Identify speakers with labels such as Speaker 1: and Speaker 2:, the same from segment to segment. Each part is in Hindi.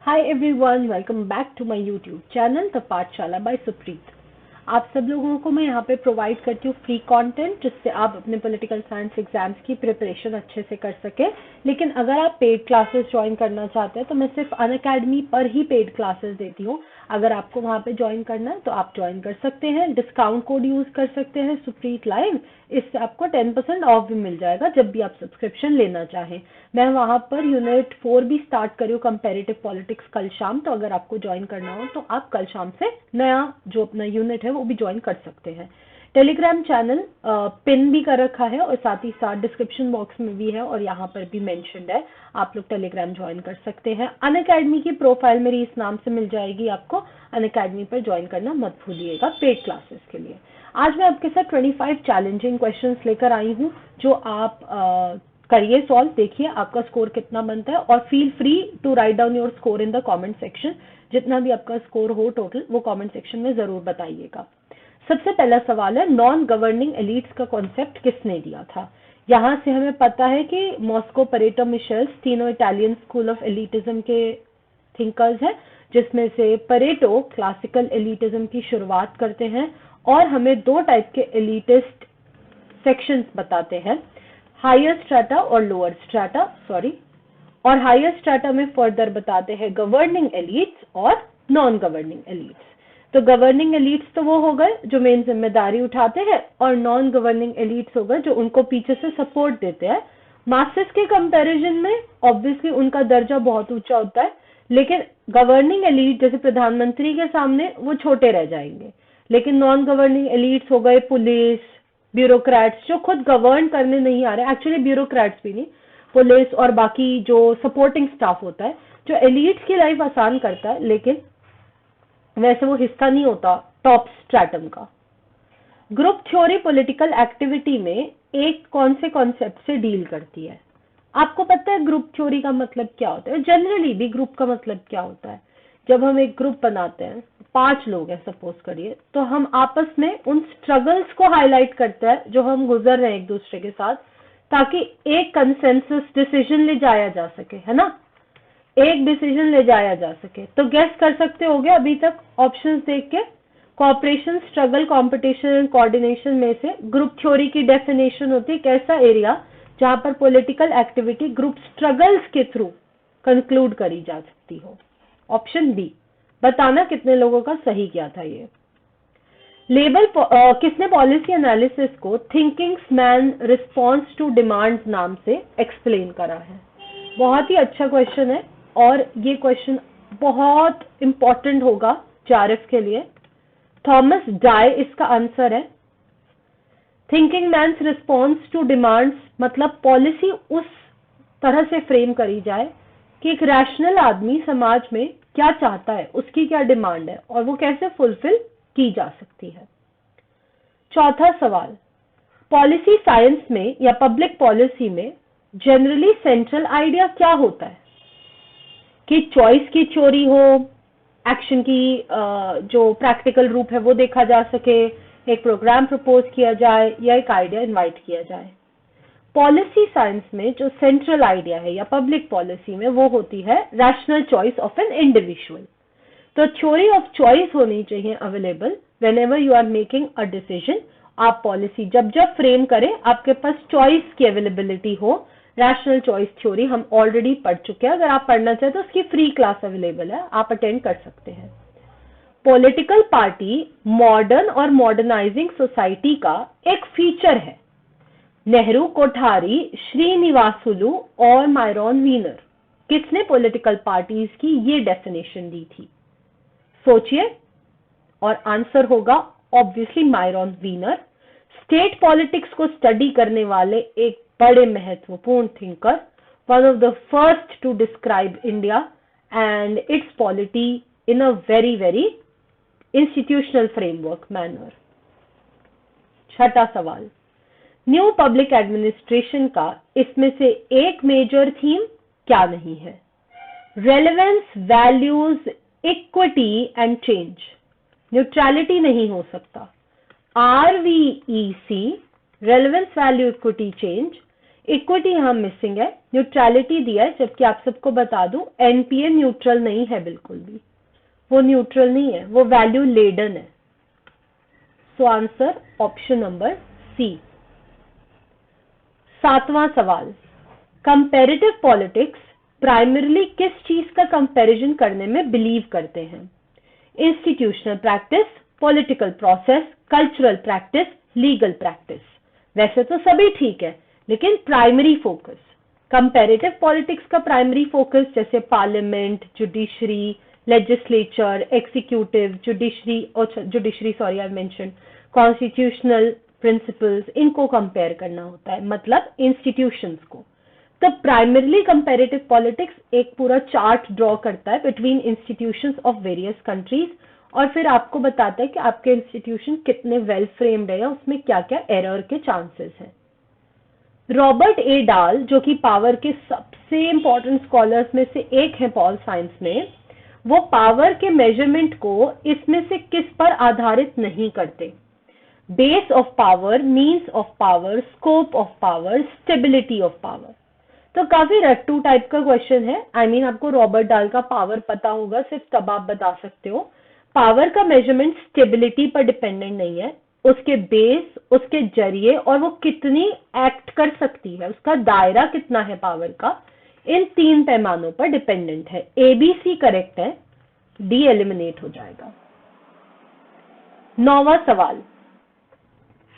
Speaker 1: Hi everyone, welcome back to my YouTube channel the Pathshala by Supreet. आप सब लोगों को मैं यहाँ पे प्रोवाइड करती हूँ फ्री कंटेंट, जिससे आप अपने पॉलिटिकल साइंस एग्जाम्स की प्रिपरेशन अच्छे से कर सके। लेकिन अगर आप पेड क्लासेस ज्वाइन करना चाहते हैं तो मैं सिर्फ अनअकैडमी पर ही पेड क्लासेस देती हूँ। अगर आपको वहाँ पे ज्वाइन करना है तो आप ज्वाइन कर सकते हैं। डिस्काउंट कोड यूज कर सकते हैं सुप्रीत लाइव, इससे आपको 10% ऑफ भी मिल जाएगा जब भी आप सब्सक्रिप्शन लेना चाहें। मैं वहाँ पर यूनिट 4 भी स्टार्ट करी हूँ, कंपेरेटिव पॉलिटिक्स, कल शाम। तो अगर आपको ज्वाइन करना हो तो आप कल शाम से नया जो अपना यूनिट है वो भी ज्वाइन कर सकते हैं। टेलीग्राम चैनल पिन भी कर रखा है और साथ ही साथ डिस्क्रिप्शन बॉक्स में भी है और यहाँ पर भी मेंशन्ड है। आप लोग टेलीग्राम ज्वाइन कर सकते हैं। अनअकैडमी की प्रोफाइल मेरी इस नाम से मिल जाएगी आपको। अनअकैडमी पर ज्वाइन करना मत भूलिएगा पेड क्लासेस के लिए। आज मैं आपके साथ 25 चैलेंजिंग क्वेश्चंस लेकर आई हूँ, जो आप करिए सॉल्व, देखिए आपका स्कोर कितना बनता है और feel free to write down your score in the comment section. जितना भी आपका स्कोर हो टोटल वो कमेंट सेक्शन में जरूर बताइएगा। सबसे पहला सवाल है, नॉन गवर्निंग एलिट्स का कॉन्सेप्ट किसने दिया था? यहाँ से हमें पता है कि मॉस्को, परेटो, मिशेल्स तीनों इटालियन स्कूल ऑफ एलिटिज्म के थिंकर्स हैं, जिसमें से परेटो क्लासिकल एलिटिज्म की शुरुआत करते हैं और हमें दो टाइप के एलिटिस्ट सेक्शंस बताते हैं, हायर स्ट्राटा और लोअर स्ट्राटा, और हायर स्ट्राटा में फर्दर बताते हैं गवर्निंग एलिट्स और नॉन गवर्निंग एलिट्स। तो गवर्निंग एलिट्स तो वो हो गए जो मेन जिम्मेदारी उठाते हैं, और नॉन गवर्निंग एलिट्स हो गए जो उनको पीछे से सपोर्ट देते हैं। मासेस के कंपैरिजन में ऑब्वियसली उनका दर्जा बहुत ऊंचा होता है, लेकिन गवर्निंग एलिट जैसे प्रधानमंत्री के सामने वो छोटे रह जाएंगे। लेकिन नॉन गवर्निंग एलिट्स हो गए पुलिस, ब्यूरोक्रेट्स, जो खुद गवर्न करने नहीं आ रहे, एक्चुअली ब्यूरोक्रेट्स भी नहीं, पुलिस और बाकी जो सपोर्टिंग स्टाफ होता है, जो एलिट्स की लाइफ आसान करता है, लेकिन वैसे वो हिस्सा नहीं होता टॉप स्ट्रैटम का। ग्रुप थ्योरी पॉलिटिकल एक्टिविटी में एक कौन से कॉन्सेप्ट से डील करती है? आपको पता है ग्रुप थ्योरी का मतलब क्या होता है? जनरली भी ग्रुप का मतलब क्या होता है? जब हम एक ग्रुप बनाते हैं, 5 लोग हैं सपोज करिए, तो हम आपस में उन स्ट्रगल्स को हाईलाइट करते हैं जो हम गुजर रहे हैं एक दूसरे के साथ, ताकि एक कंसेंसस डिसीजन ले जाया जा सके, है ना? एक डिसीजन ले जाया जा सके। तो गेस कर सकते होगे अभी तक ऑप्शंस देख के, cooperation, struggle, competition and coordination में से ग्रुप थ्योरी की डेफिनेशन होती है कैसा एरिया जहां पर पॉलिटिकल एक्टिविटी ग्रुप स्ट्रगल्स के थ्रू कंक्लूड करी जा सकती हो। Option B. बताना कितने लोगों का सही किया था ये। लेबल किसने पॉलिसी एनालिसिस को thinking man response to demand नाम से एक्सप्लेन करा है? बहुत ही अच्छा क्वेश्चन है और ये क्वेश्चन बहुत इंपॉर्टेंट होगा जारिफ के लिए। थॉमस डाई इसका आंसर है। Thinking man's response to demands मतलब पॉलिसी उस तरह से फ्रेम करी जाए कि एक रैशनल आदमी समाज में क्या चाहता है, उसकी क्या डिमांड है और वो कैसे फुलफिल की जा सकती है। चौथा सवाल, पॉलिसी साइंस में या पब्लिक पॉलिसी में जनरली सेंट्रल आइडिया क्या होता है? कि चॉइस की थ्योरी हो, एक्शन की जो प्रैक्टिकल रूप है वो देखा जा सके, एक प्रोग्राम प्रपोज किया जाए या एक आइडिया इनवाइट किया जाए। पॉलिसी साइंस में जो सेंट्रल आइडिया है या पब्लिक पॉलिसी में वो होती है rational choice of an individual. तो थ्योरी ऑफ चॉइस होनी चाहिए available whenever you are making a decision. आप पॉलिसी जब जब फ्रेम करें आपके पास चॉइस की अवेलेबिलिटी हो। रैशनल चॉइस थ्योरी हम ऑलरेडी पढ़ चुके हैं, अगर आप पढ़ना चाहें तो उसकी फ्री क्लास अवेलेबल है, आप अटेंड कर सकते हैं। पॉलिटिकल पार्टी मॉडर्न और मॉडर्नाइजिंग सोसाइटी का एक फीचर है। नेहरू, कोठारी, श्रीनिवासुलु और मायरॉन वीनर, किसने पॉलिटिकल पार्टीज की ये डेफिनेशन दी थी? सोचिए और आंसर होगा obviously Myron Weiner. State politics को स्टडी करने वाले एक बड़े महत्वपूर्ण thinker, one of the first to describe India and its polity in a very very institutional framework manner. छठा सवाल, न्यू पब्लिक एडमिनिस्ट्रेशन का इसमें से एक मेजर थीम क्या नहीं है? Relevance, values, equity and change. Neutrality नहीं हो सकता। RVEC, relevance, value, equity, change, equity यहाँ मिसिंग है, न्यूट्रलिटी दिया है, जबकि आप सबको बता दूं एनपीए न्यूट्रल नहीं है, बिल्कुल भी वो न्यूट्रल नहीं है, वो वैल्यू लेडन है। So answer option number C. 7वां सवाल, कंपैरेटिव पॉलिटिक्स प्राइमरीली किस चीज का कंपैरिजन करने में बिलीव करते हैं? Institutional practice, political process, cultural practice, legal practice. वैसे तो सभी ठीक है, लेकिन प्राइमरी फोकस, कंपैरेटिव पॉलिटिक्स का प्राइमरी फोकस जैसे parliament, judiciary, legislature, executive, judiciary I mention, constitutional principles, इनको कंपेयर करना होता है, मतलब इंस्टीट्यूशंस को। तो प्राइमरीली कंपैरेटिव पॉलिटिक्स एक पूरा चार्ट ड्रॉ करता है between institutions of various countries और फिर आपको बताता है कि आपके इंस्टीट्यूशन कितने वेल फ्रेम्ड है या उसमें क्या क्या एरर के चांसेस हैं। रॉबर्ट ए डाल, जो कि पावर के सबसे इंपॉर्टेंट स्कॉलर्स में से एक है पॉल साइंस में, वो पावर के मेजरमेंट को इसमें से किस पर आधारित नहीं करते? Base of power, means of power, scope of power, stability of power. तो काफी रट्टू टाइप का क्वेश्चन है। I mean, आपको रॉबर्ट डाल का पावर पता होगा, सिर्फ तब आप बता सकते हो। पावर का मेजरमेंट स्टेबिलिटी पर डिपेंडेंट नहीं है, उसके बेस, उसके जरिए और वो कितनी एक्ट कर सकती है, उसका दायरा कितना है पावर का, इन 3 पैमानों पर डिपेंडेंट है। ABC करेक्ट है, डी एलिमिनेट हो जाएगा। 9वां सवाल,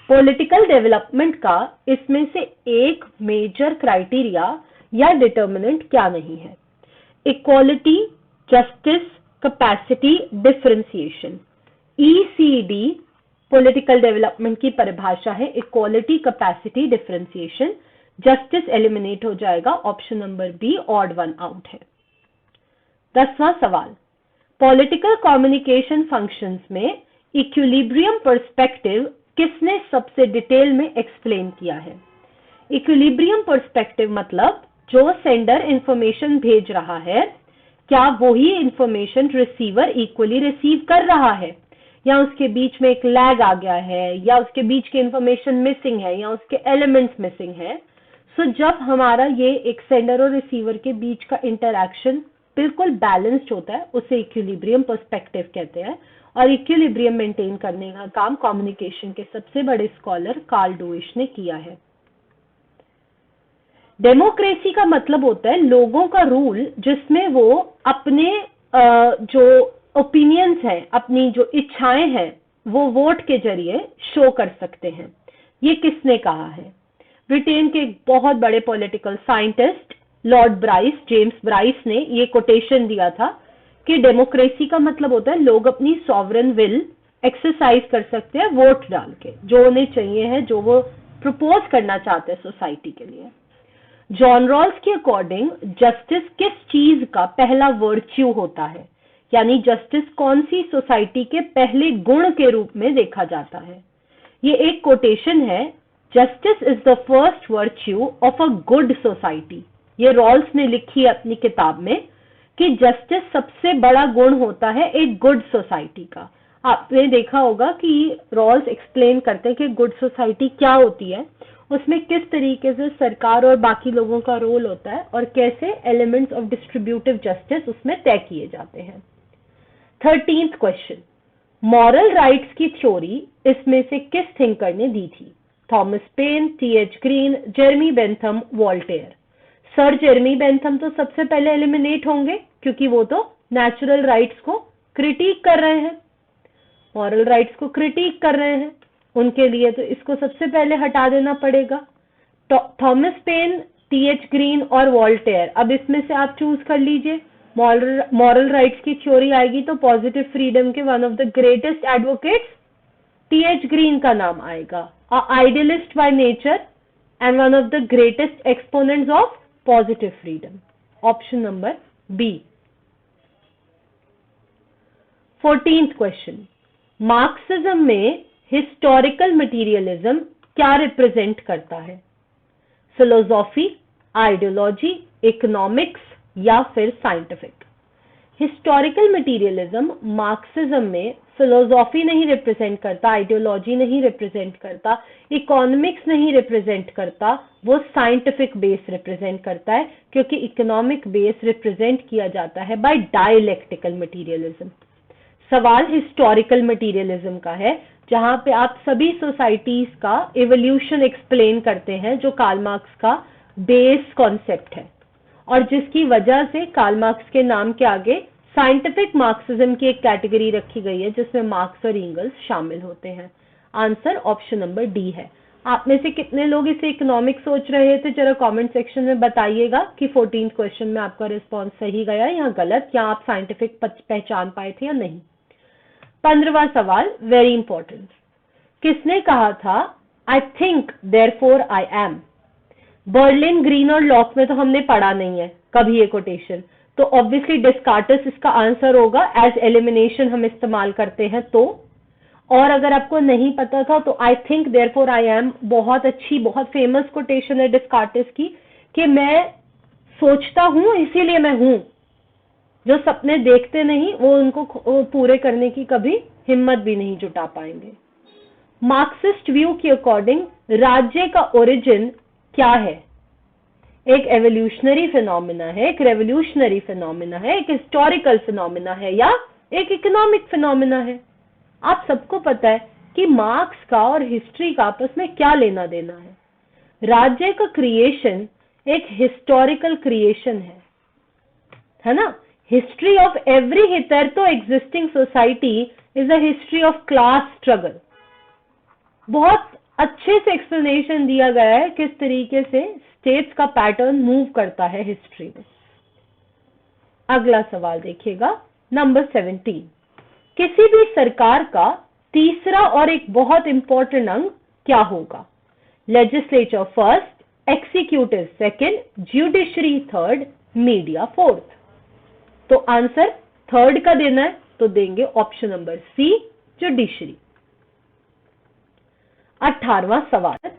Speaker 1: पॉलिटिकल डेवलपमेंट का इसमें से एक मेजर क्राइटेरिया या डिटर्मिनेंट क्या नहीं है? Equality, justice, capacity, differentiation. ECD political development की परिभाषा है, equality, capacity, differentiation. Justice eliminate हो जाएगा, option number B odd one out है। 10वां सवाल, पॉलिटिकल कम्युनिकेशन फंक्शंस में इक्विलिब्रियम पर्सपेक्टिव किसने सबसे डिटेल में एक्सप्लेन किया है? इक्विलिब्रियम पर्सपेक्टिव मतलब जो सेंडर इंफॉर्मेशन भेज रहा है, क्या वही इंफॉर्मेशन रिसीवर इक्वली रिसीव कर रहा है, या उसके बीच में एक लैग आ गया है, या उसके बीच की इंफॉर्मेशन मिसिंग है, या उसके एलिमेंट्स मिसिंग है। सो जब हमारा ये एक सेंडर और रिसीवर के बीच का इंटरैक्शन बिल्कुल बैलेंस्ड होता है, उसे इक्विलिब्रियम पर्सपेक्टिव कहते हैं। और इक्विलिब्रियम मेंटेन करने का काम कम्युनिकेशन के सबसे बड़े स्कॉलर कार्ल डूइश ने किया है। डेमोक्रेसी का मतलब होता है लोगों का रूल, जिसमें वो अपने जो ओपिनियंस हैं, अपनी जो इच्छाएं हैं, वो वोट के जरिए शो कर सकते हैं। ये किसने कहा है? ब्रिटेन के एक बहुत बड़े political scientist Lord Bryce, James Bryce ने ये कोटेशन दिया था कि डेमोक्रेसी का मतलब होता है लोग अपनी सॉवरेन विल एक्सरसाइज कर सकते हैं वोट डाल के, जो उन्हें चाहिए है, जो वो प्रपोज करना चाहते हैं सोसाइटी के लिए। जॉन रॉल्स के अकॉर्डिंग जस्टिस किस चीज का पहला वर्च्यू होता है, यानी जस्टिस कौन सी सोसाइटी के पहले गुण के रूप में देखा जाता है? ये एक कोटेशन है, justice is the first virtue of a good society. ये रॉल्स ने लिखी है अपनी किताब में कि जस्टिस सबसे बड़ा गुण होता है एक गुड सोसाइटी का। आपने देखा होगा कि रॉल्स एक्सप्लेन करते हैं कि गुड सोसाइटी क्या होती है, उसमें किस तरीके से सरकार और बाकी लोगों का रोल होता है और कैसे एलिमेंट्स ऑफ डिस्ट्रीब्यूटिव जस्टिस उसमें तय किए जाते हैं। 13th क्वेश्चन, मॉरल राइट्स की थ्योरी इसमें से किस थिंकर ने दी थी? Thomas pen, T.H. Green, Jeremy Bentham, Voltaire. Sir Jeremy Bentham तो सबसे पहले एलिमिनेट होंगे क्योंकि वो तो नेचुरल राइट्स को क्रिटिक कर रहे हैं, मॉरल राइट्स को क्रिटिक कर रहे हैं, उनके लिए तो इसको सबसे पहले हटा देना पड़ेगा। Thomas pen, T.H. ग्रीन और वॉल्टेयर, अब इसमें से आप चूज कर लीजिए। मॉरल राइट्स की थ्योरी आएगी तो पॉजिटिव फ्रीडम के one of the greatest advocates T.H. Green का नाम आएगा, idealist by nature and one of the greatest exponents of positive freedom, option number B. 14th question, Marxism में हिस्टोरिकल मटेरियलिज्म क्या रिप्रेजेंट करता है? फिलोसॉफी, आइडियोलॉजी, इकोनॉमिक्स या फिर साइंटिफिक? हिस्टोरिकल मटीरियलिज्म मार्क्सिज्म में फिलोसॉफी नहीं रिप्रेजेंट करता, आइडियोलॉजी नहीं रिप्रेजेंट करता, इकोनॉमिक्स नहीं रिप्रेजेंट करता, वो साइंटिफिक बेस रिप्रेजेंट करता है, क्योंकि इकोनॉमिक बेस रिप्रेजेंट किया जाता है बाय डायलेक्टिकल मटीरियलिज्म। सवाल हिस्टोरिकल मटीरियलिज्म का है, जहां पे आप सभी सोसाइटीज का एवोल्यूशन एक्सप्लेन करते हैं, जो कार्ल मार्क्स का बेस कॉन्सेप्ट है और जिसकी वजह से कार्ल मार्क्स के नाम के आगे साइंटिफिक मार्क्सिज्म की एक कैटेगरी रखी गई है, जिसमें मार्क्स और एंगल्स शामिल होते हैं। आंसर ऑप्शन नंबर डी है। आप में से कितने लोग इसे इकोनॉमिक सोच रहे थे, जरा कमेंट सेक्शन में बताइएगा कि 14th क्वेश्चन में आपका रिस्पॉन्स सही गया या गलत, या आप साइंटिफिक पहचान पाए थे या नहीं। 15वां सवाल वेरी इंपॉर्टेंट। किसने कहा था I think therefore I am? Berlin, green और लॉक में तो हमने पढ़ा नहीं है कभी ये कोटेशन, तो ऑब्वियसली डिस्कार्टस इसका आंसर होगा। एज एलिमिनेशन हम इस्तेमाल करते हैं तो, और अगर आपको नहीं पता था तो I think therefore I am बहुत अच्छी, बहुत फेमस कोटेशन है डिस्कार्टस की, कि मैं सोचता हूं इसीलिए मैं हूं। जो सपने देखते नहीं वो उनको पूरे करने की कभी हिम्मत भी नहीं जुटा पाएंगे। मार्क्सिस्ट व्यू के अकॉर्डिंग राज्य का ओरिजिन क्या है? एक एवोल्यूशनरी फिनोमिना है, एक रेवोल्यूशनरी फिनोमिना है, एक हिस्टोरिकल फिनोमिना है, या एक इकोनॉमिक फिनोमिना है? आप सबको पता है कि मार्क्स का और हिस्ट्री का आपस में क्या लेना देना है। राज्य का क्रिएशन एक हिस्टोरिकल क्रिएशन है ना? History of every hitherto existing society is a history of class struggle. बहुत अच्छे से एक्सप्लेनेशन दिया गया है किस तरीके से स्टेट्स का पैटर्न मूव करता है हिस्ट्री में। अगला सवाल देखिएगा, नंबर 17। किसी भी सरकार का तीसरा और एक बहुत इंपॉर्टेंट अंग क्या होगा? Legislature first, executive second, judiciary third, media fourth. तो आंसर थर्ड का देना है तो देंगे ऑप्शन नंबर सी, ज्यूडिशरी। 18वां सवाल,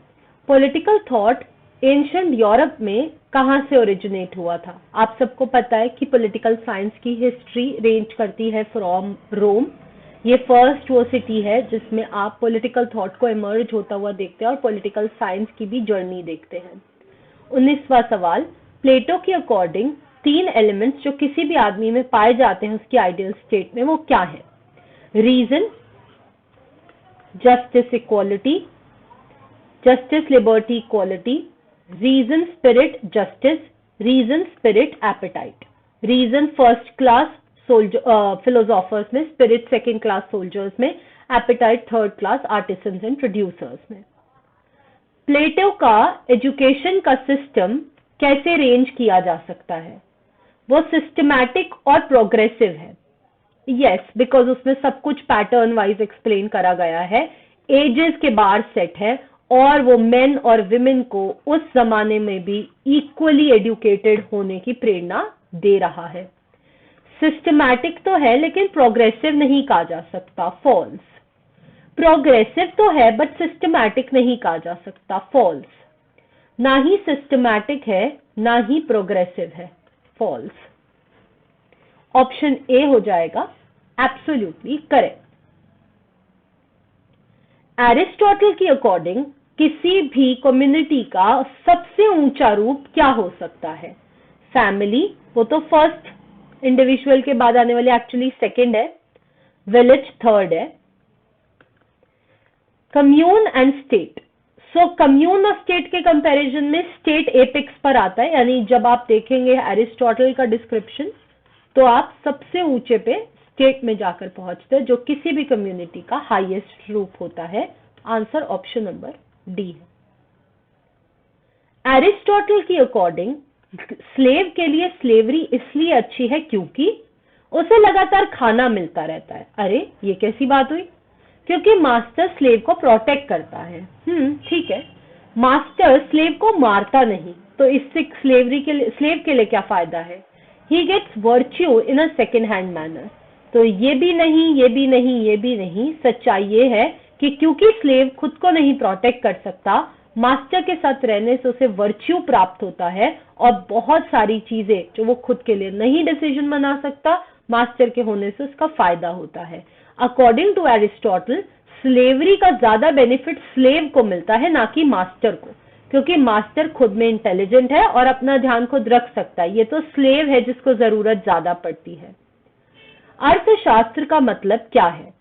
Speaker 1: पॉलिटिकल थॉट एंशिएंट यूरोप में कहां से ओरिजिनेट हुआ था? आप सबको पता है कि पॉलिटिकल साइंस की हिस्ट्री रेंज करती है फ्रॉम रोम। ये फर्स्ट वो सिटी है जिसमें आप पॉलिटिकल थॉट को इमर्ज होता हुआ देखते हैं और पॉलिटिकल साइंस की भी जर्नी देखते हैं। 19वां सवाल, प्लेटो के अकॉर्डिंग 3 एलिमेंट्स जो किसी भी आदमी में पाए जाते हैं उसकी आइडियल स्टेट में, वो क्या है? Reason, justice equality, justice liberty equality, reason spirit justice, reason spirit appetite. Reason first class philosophers में, स्पिरिट सेकंड क्लास सोल्जर्स में, appetite third class artisans and producers में। प्लेटो का एजुकेशन का सिस्टम कैसे रेंज किया जा सकता है? वो सिस्टमैटिक और प्रोग्रेसिव है। यस, बिकॉज उसमें सब कुछ पैटर्न वाइज एक्सप्लेन करा गया है, एजेस के बार सेट है, और वो मेन और विमेन को उस जमाने में भी इक्वली एजुकेटेड होने की प्रेरणा दे रहा है। सिस्टमैटिक तो है लेकिन प्रोग्रेसिव नहीं कहा जा सकता, फॉल्स। प्रोग्रेसिव तो है बट सिस्टमैटिक नहीं कहा जा सकता, फॉल्स। ना ही सिस्टमैटिक है ना ही प्रोग्रेसिव है, फॉल्स। ऑप्शन ए हो जाएगा एब्सोल्युटली करेक्ट। एरिस्टोटल के अकॉर्डिंग किसी भी कम्युनिटी का सबसे ऊंचा रूप क्या हो सकता है? फैमिली, वो तो फर्स्ट, इंडिविजुअल के बाद आने वाले एक्चुअली सेकंड है, विलेज थर्ड है, commune and state. So commune और स्टेट के कंपैरिजन में स्टेट एपेक्स पर आता है, यानी जब आप देखेंगे एरिस्टोटल का डिस्क्रिप्शन तो आप सबसे ऊंचे पे स्टेट में जाकर पहुंचते हैं, जो किसी भी कम्युनिटी का हाईएस्ट रूप होता है। आंसर ऑप्शन नंबर डी है। एरिस्टोटल की अकॉर्डिंग स्लेव के लिए स्लेवरी इसलिए अच्छी है क्योंकि उसे लगातार खाना मिलता रहता है। अरे ये कैसी बात हुई? क्योंकि मास्टर स्लेव को प्रोटेक्ट करता है। ठीक है, मास्टर स्लेव को मारता नहीं, तो इससे स्लेव के लिए क्या फायदा है? He gets virtue in a second hand manner. तो ये भी नहीं, ये भी नहीं, ये भी नहीं। सच्चाई ये है कि क्योंकि स्लेव खुद को नहीं प्रोटेक्ट कर सकता, मास्टर के साथ रहने से उसे वर्च्यू प्राप्त होता है और बहुत सारी चीजें जो वो खुद के लिए नहीं डिसीजन बना सकता, मास्टर के होने से उसका फायदा होता है। अकॉर्डिंग टू एरिस्टोटल, स्लेवरी का ज्यादा बेनिफिट स्लेव को मिलता है, ना कि मास्टर को, क्योंकि मास्टर खुद में इंटेलिजेंट है और अपना ध्यान खुद रख सकता है। ये तो स्लेव है जिसको जरूरत ज्यादा पड़ती है। अर्थशास्त्र का मतलब क्या है?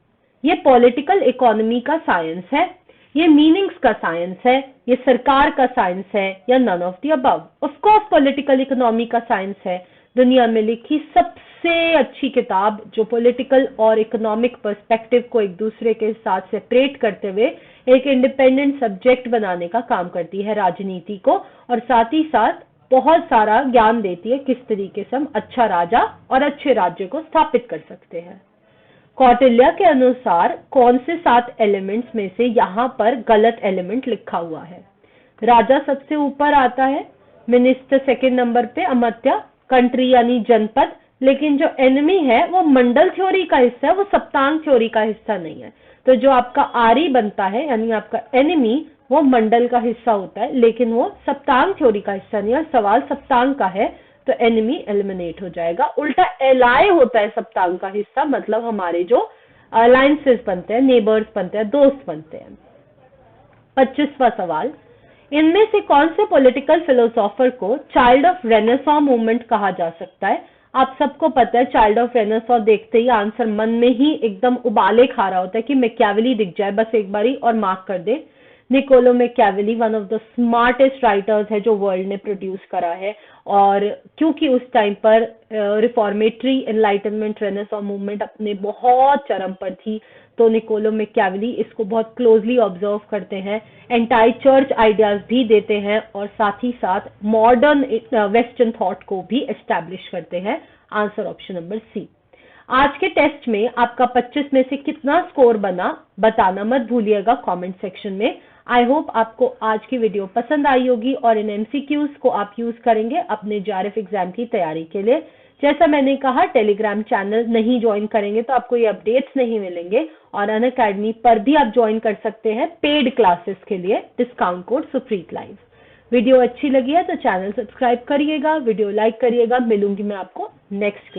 Speaker 1: ये पॉलिटिकल इकोनॉमी का साइंस है, ये मीनिंग्स का साइंस है, ये सरकार का साइंस है, या none of the above? Of course political economy का साइंस है। दुनिया में लिखी सबसे अच्छी किताब जो पॉलिटिकल और इकोनॉमिक पर्सपेक्टिव को एक दूसरे के साथ सेपरेट करते हुए एक इंडिपेंडेंट सब्जेक्ट बनाने का काम करती है राजनीति को, और साथ ही साथ बहुत सारा ज्ञान देती है किस तरीके से हम अच्छा राजा और अच्छे राज्य को स्थापित कर सकते हैं। कौटिल्य के अनुसार कौन से 7 एलिमेंट्स में से यहाँ पर गलत एलिमेंट लिखा हुआ है? राजा सबसे ऊपर आता है, मिनिस्टर सेकंड नंबर पे, अमात्य, कंट्री यानी जनपद, लेकिन जो एनिमी है वो मंडल थ्योरी का हिस्सा है, वो सप्तांग थ्योरी का हिस्सा नहीं है। तो जो आपका आरी बनता है यानी आपका एनिमी, वो मंडल का हिस्सा होता है, लेकिन वो सप्तांग थ्योरी का हिस्सा नहीं है। सवाल सप्तांग का है तो एनिमी एलिमिनेट हो जाएगा। उल्टा एलाय होता है सप्तांग का हिस्सा, मतलब हमारे जो अलायंसेस बनते हैं, नेबर्स बनते हैं, दोस्त बनते हैं। 25वां सवाल, इनमें से कौन से पॉलिटिकल फिलोसोफर को चाइल्ड ऑफ रेनेसां मूवमेंट कहा जा सकता है? आप सबको पता है चाइल्ड ऑफ रेनेसां देखते ही आंसर मन में ही एकदम उबाले खा रहा होता है कि मैकियावेली दिख जाए बस एक बारी और मार्क कर दे। Niccolo Machiavelli one of the smartest writers है जो वर्ल्ड ने प्रोड्यूस करा है, और क्योंकि उस टाइम पर रिफॉर्मेटरी एनलाइटनमेंट रेनेसां मूवमेंट अपने बहुत चरम पर थी, तो निकोलो मैकियावेली इसको बहुत क्लोजली ऑब्जर्व करते हैं, एंटाई चर्च आइडियाज भी देते हैं, और साथ ही साथ मॉडर्न वेस्टर्न थॉट को भी एस्टैब्लिश करते हैं। Answer option number C. आज के टेस्ट में आपका 25 में से कितना स्कोर बना बताना मत भूलिएगा कमेंट सेक्शन में। आई होप आपको आज की वीडियो पसंद आई होगी और इन एमसीक्यूज को आप यूज करेंगे अपने जेआरएफ एग्जाम की तैयारी के लिए। जैसा मैंने कहा, टेलीग्राम चैनल नहीं ज्वाइन करेंगे तो आपको ये अपडेट्स नहीं मिलेंगे, और अनअकैडमी पर भी आप ज्वाइन कर सकते हैं पेड क्लासेस के लिए, discount code Supreet live. Video अच्छी लगी है तो चैनल सब्सक्राइब करिएगा, वीडियो लाइक करिएगा। मिलूंगी मैं आपको नेक्स्ट